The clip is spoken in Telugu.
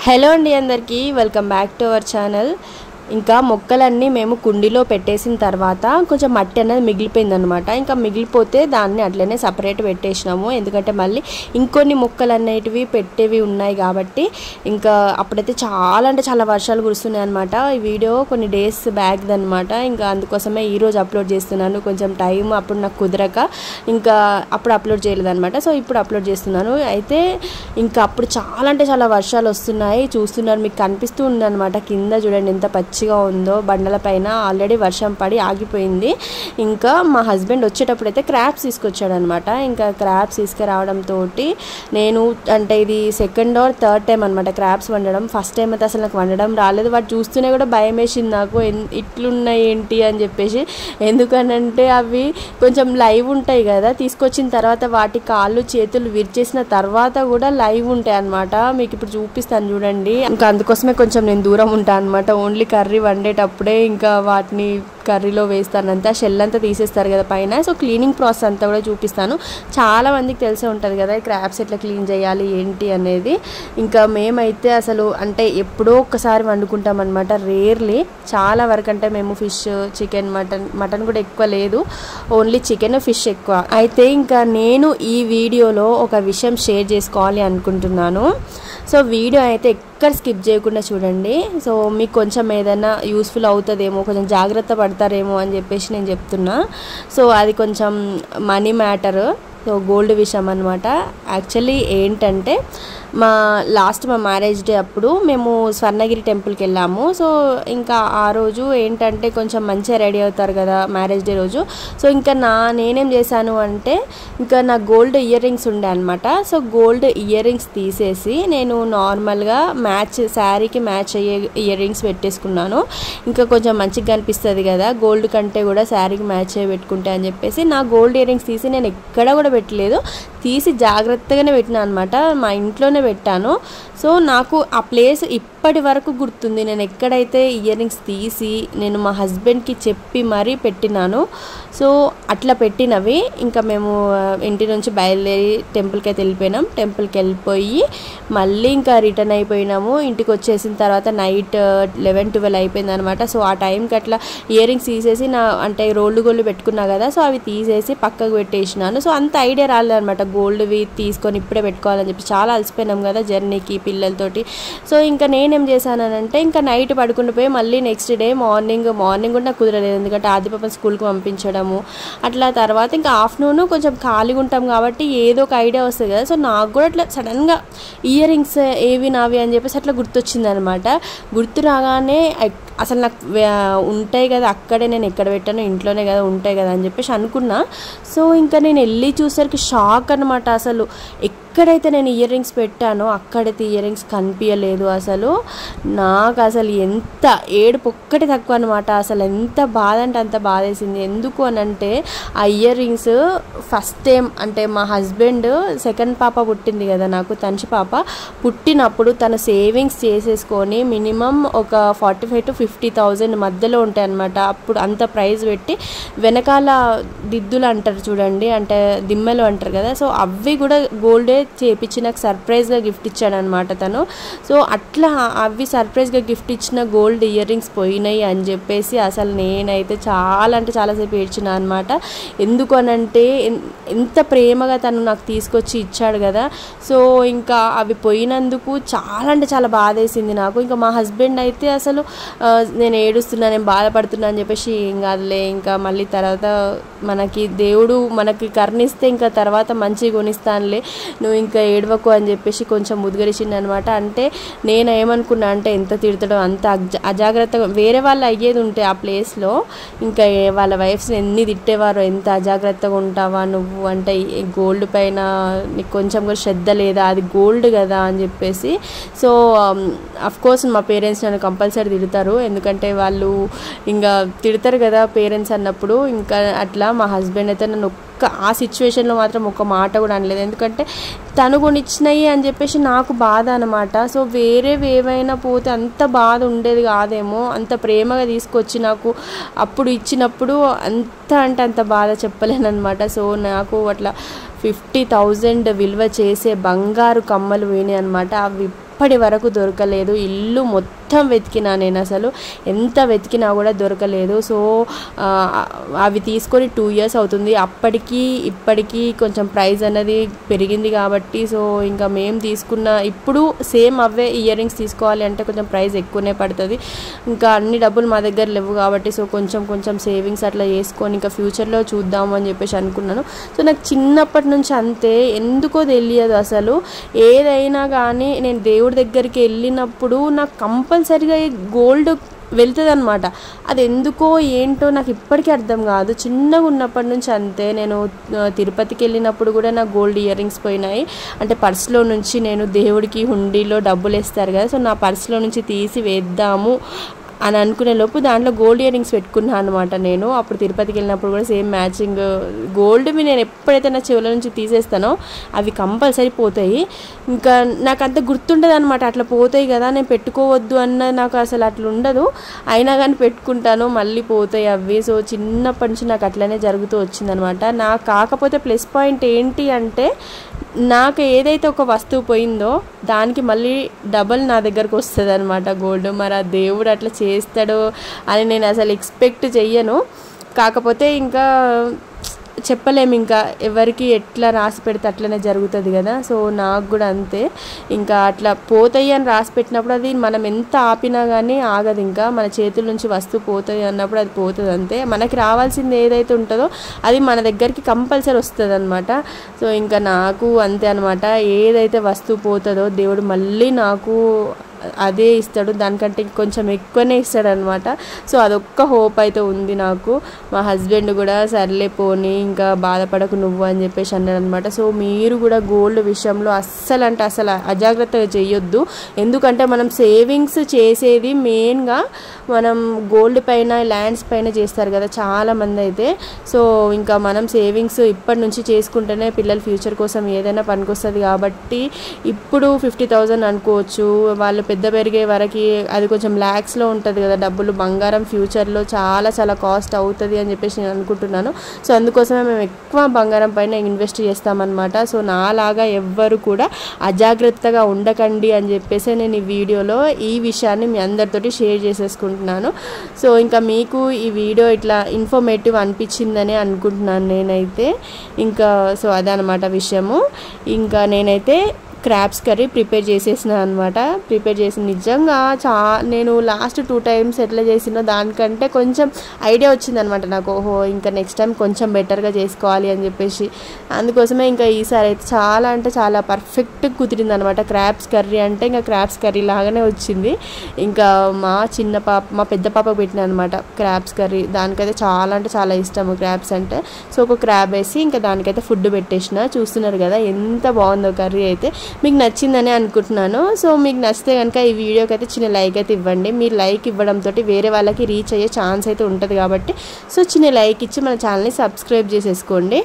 హలో అండి అందరికీ welcome back to our channel. ఇంకా మొక్కలన్నీ మేము కుండీలో పెట్టేసిన తర్వాత కొంచెం మట్టి అనేది మిగిలిపోయిందనమాట. ఇంకా మిగిలిపోతే దాన్ని అట్లనే సపరేట్ పెట్టేసినాము, ఎందుకంటే మళ్ళీ ఇంకొన్ని మొక్కలు అనేటివి పెట్టేవి ఉన్నాయి కాబట్టి. ఇంకా అప్పుడైతే చాలా అంటే చాలా వర్షాలు కురుస్తున్నాయి అనమాట. ఈ వీడియో కొన్ని డేస్ బ్యాక్ది అనమాట. ఇంకా అందుకోసమే ఈరోజు అప్లోడ్ చేస్తున్నాను. కొంచెం టైం అప్పుడు నాకు కుదరక ఇంకా అప్పుడు అప్లోడ్ చేయలేదన్నమాట. సో ఇప్పుడు అప్లోడ్ చేస్తున్నాను. అయితే ఇంకా అప్పుడు చాలా అంటే చాలా వర్షాలు వస్తున్నాయి, చూస్తున్నారు, మీకు కనిపిస్తూ ఉందన్నమాట. కింద చూడండి ఎంత పచ్చిగా ఉందో, బండల పైన ఆల్రెడీ వర్షం పడి ఆగిపోయింది. ఇంకా మా హస్బెండ్ వచ్చేటప్పుడు అయితే క్రాబ్స్ తీసుకొచ్చాడు అనమాట. ఇంకా క్రాబ్స్ తీసుకురావడంతో నేను అంటే ఇది సెకండ్ ఆర్ థర్డ్ టైం అనమాట క్రాబ్స్ వండడం. ఫస్ట్ టైం అయితే అసలు నాకు వండడం రాలేదు. వాటి చూస్తూనే కూడా భయం వేసింది నాకు, ఇట్లున్నాయి ఏంటి అని చెప్పేసి. ఎందుకనంటే అవి కొంచెం లైవ్ ఉంటాయి కదా, తీసుకొచ్చిన తర్వాత వాటి కాళ్ళు చేతులు విరిచేసిన తర్వాత కూడా లైవ్ ఉంటాయి అనమాట. మీకు ఇప్పుడు చూపిస్తాను చూడండి. ఇంకా అందుకోసమే కొంచెం నేను దూరం ఉంటాను అనమాట. ఓన్లీ కర్రీ వండేటప్పుడే ఇంకా వాటిని కర్రీలో వేస్తానంతా, షెల్ అంతా తీసేస్తారు కదా పైన. సో క్లీనింగ్ ప్రాసెస్ అంతా కూడా చూపిస్తాను. చాలా మందికి తెలిసే ఉంటుంది కదా క్రాబ్స్ ఎట్లా క్లీన్ చేయాలి ఏంటి అనేది. ఇంకా మేమైతే అసలు అంటే ఎప్పుడో ఒక్కసారి వండుకుంటాం అనమాట, రేర్లీ. చాలా వరకు అంటే మేము ఫిష్, చికెన్, మటన్ కూడా ఎక్కువ లేదు, ఓన్లీ చికెన్, ఫిష్ ఎక్కువ. అయితే ఇంకా నేను ఈ వీడియోలో ఒక విషయం షేర్ చేసుకోవాలి అనుకుంటున్నాను. సో వీడియో అయితే ఎక్కడ స్కిప్ చేయకుండా చూడండి. సో మీకు కొంచెం ఏదైనా యూస్ఫుల్ అవుతుందేమో, కొంచెం జాగ్రత్త పడతారేమో అని చెప్పేసి నేను చెప్తున్నా. సో అది కొంచెం మనీ మ్యాటర్, సో గోల్డ్ విషయం అనమాట. యాక్చువల్లీ ఏంటంటే మా మ్యారేజ్ డే అప్పుడు మేము స్వర్ణగిరి టెంపుల్కి వెళ్ళాము. సో ఇంకా ఆ రోజు ఏంటంటే కొంచెం మంచిగా రెడీ అవుతారు కదా మ్యారేజ్ డే రోజు. సో ఇంకా నేనేం చేశాను అంటే ఇంకా నా గోల్డ్ ఇయర్ రింగ్స్ ఉండే అనమాట. సో గోల్డ్ ఇయర్ రింగ్స్ తీసేసి నేను నార్మల్గా శారీకి మ్యాచ్ అయ్యే ఇయర్ రింగ్స్ పెట్టేసుకున్నాను. ఇంకా కొంచెం మంచిగా కనిపిస్తుంది కదా గోల్డ్ కంటే కూడా శారీకి మ్యాచ్ అయ్యి పెట్టుకుంటే అని చెప్పేసి నా గోల్డ్ ఇయర్ రింగ్స్ తీసి నేను ఎక్కడ కూడా పెట్టలేదు, తీసి జాగ్రత్తగానే పెట్టినా అనమాట. మా ఇంట్లోనే పెట్టాను. సో నాకు ఆ ప్లేస్ ఇప్పటి వరకు గుర్తుంది. నేను ఎక్కడైతే ఇయర్ రింగ్స్ తీసి నేను మా హస్బెండ్కి చెప్పి మరీ పెట్టినాను. సో అట్లా పెట్టినవి ఇంకా మేము ఇంటి నుంచి బయలుదేరి టెంపుల్కి అయితే వెళ్ళిపోయినాం. టెంపుల్కి వెళ్ళిపోయి మళ్ళీ ఇంకా రిటర్న్ అయిపోయినాము. ఇంటికి వచ్చేసిన తర్వాత నైట్ 11-12 అయిపోయింది అనమాట. సో ఆ టైంకి అట్లా ఇయర్ రింగ్స్ తీసేసి అంటే రోళ్ళు గోళ్ళు పెట్టుకున్నా కదా, సో అవి తీసేసి పక్కకు పెట్టేసినాను. సో అంత ఐడియా రాలేదనమాట గోల్డ్వి తీసుకొని ఇప్పుడే పెట్టుకోవాలని చెప్పి. చాలా అలసిపోయినాం కదా జర్నీకి పిల్లలతోటి. సో ఇంకా నేనేం చేశానంటే ఇంకా నైట్ పడుకుని పోయి మళ్ళీ నెక్స్ట్ డే మార్నింగ్ కూడా నాకు కుదరలేదు, ఎందుకంటే ఆదిపాపని స్కూల్కి పంపించడము అట్లా. తర్వాత ఇంకా ఆఫ్టర్నూన్ కొంచెం ఖాళీగా ఉంటాం కాబట్టి ఏదో ఒక ఐడియా వస్తుంది కదా. సో నాకు కూడా అట్లా సడన్గా ఇయర్ రింగ్స్ ఏవి నావి అని చెప్పేసి అట్లా గుర్తొచ్చింది అనమాట. గుర్తు రాగానే అసలు నాకు ఉంటాయి కదా అక్కడే, నేను ఎక్కడ పెట్టానో ఇంట్లోనే కదా ఉంటాయి కదా అని చెప్పేసి అనుకున్నా. సో ఇంకా నేను వెళ్ళి చూసరికి షాక్ అనమాట. అసలు ఎక్కడైతే నేను ఇయర్ రింగ్స్ పెట్టానో అక్కడైతే ఇయర్ రింగ్స్ కనిపించలేదు. అసలు నాకు అసలు ఎంత ఏడుపు ఒక్కటి తక్కువ అనమాట. అసలు ఎంత బాధ అంటే అంత బాధ వేసింది. ఎందుకు అని అంటే ఆ ఇయర్ రింగ్స్ ఫస్ట్ టైం అంటే మా హస్బెండ్ సెకండ్ పాప పుట్టింది కదా నాకు, తనిషి పాప పుట్టినప్పుడు తన సేవింగ్స్ చేసేసుకొని మినిమం ఒక 45,000 to 50,000 మధ్యలో ఉంటాయి అనమాట. అప్పుడు అంత ప్రైజ్ పెట్టి వెనకాల దిద్దులు అంటారు చూడండి, అంటే దిమ్మెలు అంటారు కదా, సో అవి కూడా గోల్డే చేపించి నాకు సర్ప్రైజ్గా గిఫ్ట్ ఇచ్చాడు అనమాట తను. సో అట్లా అవి సర్ప్రైజ్గా గిఫ్ట్ ఇచ్చిన గోల్డ్ ఇయర్ రింగ్స్ పోయినాయి అని చెప్పేసి అసలు నేనైతే చాలా అంటే చాలాసేపు ఏడ్చిన అనమాట. ఎందుకు అనంటే ఎంత ప్రేమగా తను నాకు తీసుకొచ్చి ఇచ్చాడు కదా. సో ఇంకా అవి పోయినందుకు చాలా అంటే చాలా బాధ వేసింది నాకు. ఇంకా మా హస్బెండ్ అయితే అసలు నేను ఏడుస్తున్నా, నేను బాధపడుతున్నా అని చెప్పేసి ఏం కాదులే, ఇంకా మళ్ళీ తర్వాత మనకి దేవుడు మనకి కరుణిస్తే ఇంకా తర్వాత మంచిగా కొనిస్తానులే, నువ్వు ఇంకా ఏడవకు అని చెప్పేసి కొంచెం ముద్గరిచింది అనమాట. అంటే నేను ఏమనుకున్నా అంటే ఎంత తిడతాడో అంత అజాగ్రత్తగా, వేరే వాళ్ళు అయ్యేది ఉంటే ఆ ప్లేస్లో ఇంకా వాళ్ళ వైఫ్స్ని ఎన్ని తిట్టేవారో, ఎంత అజాగ్రత్తగా ఉంటావా నువ్వు, అంటే గోల్డ్ పైన నీకు కొంచెం కూడా శ్రద్ధ లేదా, అది గోల్డ్ కదా అని చెప్పేసి. సో అఫ్కోర్స్ మా పేరెంట్స్ నన్ను కంపల్సరీ తిడతారు, ఎందుకంటే వాళ్ళు ఇంకా తిడతారు కదా పేరెంట్స్ అన్నప్పుడు. ఇంకా అట్లా మా హస్బెండ్ అయితే నన్ను ఆ సిచ్యువేషన్లో మాత్రం ఒక మాట కూడా అనలేదు, ఎందుకంటే తను కొనిచ్చినాయి అని చెప్పేసి నాకు బాధ అనమాట. సో ఏవైనా పోతే అంత బాధ ఉండేది కాదేమో, అంత ప్రేమగా తీసుకొచ్చి నాకు అప్పుడు ఇచ్చినప్పుడు అంత అంటే అంత బాధ చెప్పలేనమాట. సో నాకు అట్లా 50,000 విలువ చేసే బంగారు కమ్మలు పోయినాయి అనమాట. అవి ఇప్పటి వరకు దొరకలేదు. ఇల్లు మొత్తం వెతికినా నేను, అసలు ఎంత వెతికినా కూడా దొరకలేదు. సో అవి తీసుకొని 2 years అవుతుంది. అప్పటికి ఇప్పటికీ కొంచెం ప్రైస్ అనేది పెరిగింది కాబట్టి సో ఇంకా మేము తీసుకున్న ఇప్పుడు సేమ్ అవే ఇయర్ రింగ్స్ తీసుకోవాలి అంటే కొంచెం ప్రైస్ ఎక్కువనే పడుతుంది. ఇంకా అన్ని డబ్బులు మా దగ్గర లేవు కాబట్టి సో కొంచెం సేవింగ్స్ అట్లా చేసుకొని ఇంకా ఫ్యూచర్లో చూద్దాము అని చెప్పేసి అనుకున్నాను. సో నాకు చిన్నప్పటి నుంచి అంతే, ఎందుకో తెలియదు అసలు ఏదైనా కానీ నేను దేవుడి దగ్గరికి వెళ్ళినప్పుడు నాకు కంపల్సరీగా గోల్డ్ వెళ్తుంది అనమాట. అది ఎందుకో ఏంటో నాకు ఇప్పటికీ అర్థం కాదు. చిన్నగా ఉన్నప్పటి నుంచి అంతే. నేను తిరుపతికి వెళ్ళినప్పుడు కూడా నాకు గోల్డ్ ఇయర్ రింగ్స్ పోయినాయి. అంటే పర్స్లో నుంచి నేను దేవుడికి హుండీలో డబ్బులు వేస్తారు కదా, సో నా పర్స్లో నుంచి తీసి వేద్దాము అని అనుకునే లోపు దాంట్లో గోల్డ్ ఇయర్ రింగ్స్ పెట్టుకున్నాను అనమాట. నేను అప్పుడు తిరుపతికి వెళ్ళినప్పుడు కూడా సేమ్ మ్యాచింగ్ గోల్డ్వి నేను ఎప్పుడైతే నా చెవుల నుంచి తీసేస్తానో అవి కంపల్సరీ పోతాయి. ఇంకా నాకు అంత గుర్తుండదు అనమాట, అట్లా పోతాయి కదా నేను పెట్టుకోవద్దు అన్న నాకు అసలు అట్లా ఉండదు, అయినా కానీ పెట్టుకుంటాను, మళ్ళీ పోతాయి అవి. సో చిన్నప్పటి నుంచి నాకు అట్లనే జరుగుతూ వచ్చిందనమాట. నాకు కాకపోతే ప్లస్ పాయింట్ ఏంటి అంటే నాకు ఏదైతే ఒక వస్తువు పోయిందో దానికి మళ్ళీ డబల్ నా దగ్గరకు వస్తుంది అనమాట గోల్డ్. మరి ఆ దేవుడు అట్లా చేస్తాడు అని నేను అసలు ఎక్స్పెక్ట్ చెయ్యను. కాకపోతే ఇంకా చెప్పలేము, ఇంకా ఎవరికి ఎట్లా రాసి పెడితే అట్లనే జరుగుతుంది కదా. సో నాకు కూడా అంతే, ఇంకా అట్లా పోతాయి అని రాసి పెట్టినప్పుడు అది మనం ఎంత ఆపినా కానీ ఆగదు. ఇంకా మన చేతుల నుంచి వస్తువు పోతుంది అన్నప్పుడు అది పోతుంది అంతే. మనకి రావాల్సింది ఏదైతే ఉంటుందో అది మన దగ్గరికి కంపల్సరీ వస్తుంది అనమాట. సో ఇంకా నాకు అంతే అనమాట, ఏదైతే వస్తువు పోతుందో దేవుడు మళ్ళీ నాకు అదే ఇస్తాడు, దానికంటే కొంచెం ఎక్కువనే ఇస్తాడు అనమాట. సో అదొక్క హోప్ అయితే ఉంది నాకు. మా హస్బెండ్ కూడా సర్లే పోనీ ఇంకా బాధపడకు నువ్వు అని చెప్పేసి అన్నాడు అనమాట. సో మీరు కూడా గోల్డ్ విషయంలో అస్సలు అజాగ్రత్తగా చేయొద్దు. ఎందుకంటే మనం సేవింగ్స్ చేసేది మెయిన్గా మనం గోల్డ్ పైన ల్యాండ్స్ పైన చేస్తారు కదా చాలామంది అయితే. సో ఇంకా మనం సేవింగ్స్ ఇప్పటి నుంచి చేసుకుంటేనే పిల్లల ఫ్యూచర్ కోసం ఏదైనా పనికొస్తుంది కాబట్టి ఇప్పుడు 50,000 అనుకోవచ్చు, వాళ్ళు పెద్ద పెరిగే వరకు అది కొంచెం ల్యాక్స్లో ఉంటుంది కదా డబ్బులు. బంగారం ఫ్యూచర్లో చాలా కాస్ట్ అవుతుంది అని చెప్పేసి నేను అనుకుంటున్నాను. సో అందుకోసమే మేము ఎక్కువ బంగారం పైన ఇన్వెస్ట్ చేస్తామన్నమాట. సో నాలాగా ఎవ్వరు కూడా అజాగ్రత్తగా ఉండకండి అని చెప్పేసి నేను ఈ వీడియోలో ఈ విషయాన్ని మీ అందరితోటి షేర్ చేసేసుకుంటున్నాను. సో ఇంకా మీకు ఈ వీడియో ఇట్లా ఇన్ఫర్మేటివ్ అనిపించిందని అనుకుంటున్నాను నేనైతే. ఇంకా సో అదనమాట విషయము. ఇంకా నేనైతే క్రాబ్స్ కర్రీ ప్రిపేర్ చేసేసిన అనమాట. ప్రిపేర్ చేసి నిజంగా నేను లాస్ట్ 2 times ఎట్లా చేసినో దానికంటే కొంచెం ఐడియా వచ్చిందనమాట నాకు. ఓహో ఇంకా నెక్స్ట్ టైం కొంచెం బెటర్గా చేసుకోవాలి అని చెప్పేసి అందుకోసమే ఇంకా ఈసారి అయితే చాలా పర్ఫెక్ట్ కుదిరింది అనమాట. క్రాబ్స్ కర్రీ అంటే ఇంకా క్రాబ్స్ కర్రీ లాగానే వచ్చింది. ఇంకా మా పెద్ద పాపకు పెట్టిన అనమాట క్రాబ్స్ కర్రీ. దానికైతే చాలా ఇష్టము క్రాబ్స్ అంటే. సో ఒక క్రాబ్ వేసి ఇంకా దానికైతే ఫుడ్ పెట్టేసిన. చూస్తున్నారు కదా ఎంత బాగుందో కర్రీ అయితే. మీకు నచ్చిందని అనుకుంటున్నాను. సో మీకు నచ్చితే కనుక ఈ వీడియోకి అయితే చిన్న లైక్ అయితే ఇవ్వండి. మీరు లైక్ ఇవ్వడంతో వేరే వాళ్ళకి రీచ్ అయ్యే ఛాన్స్ అయితే ఉంటుంది కాబట్టి సో చిన్న లైక్ ఇచ్చి మన ఛానల్ని సబ్స్క్రైబ్ చేసేసుకోండి.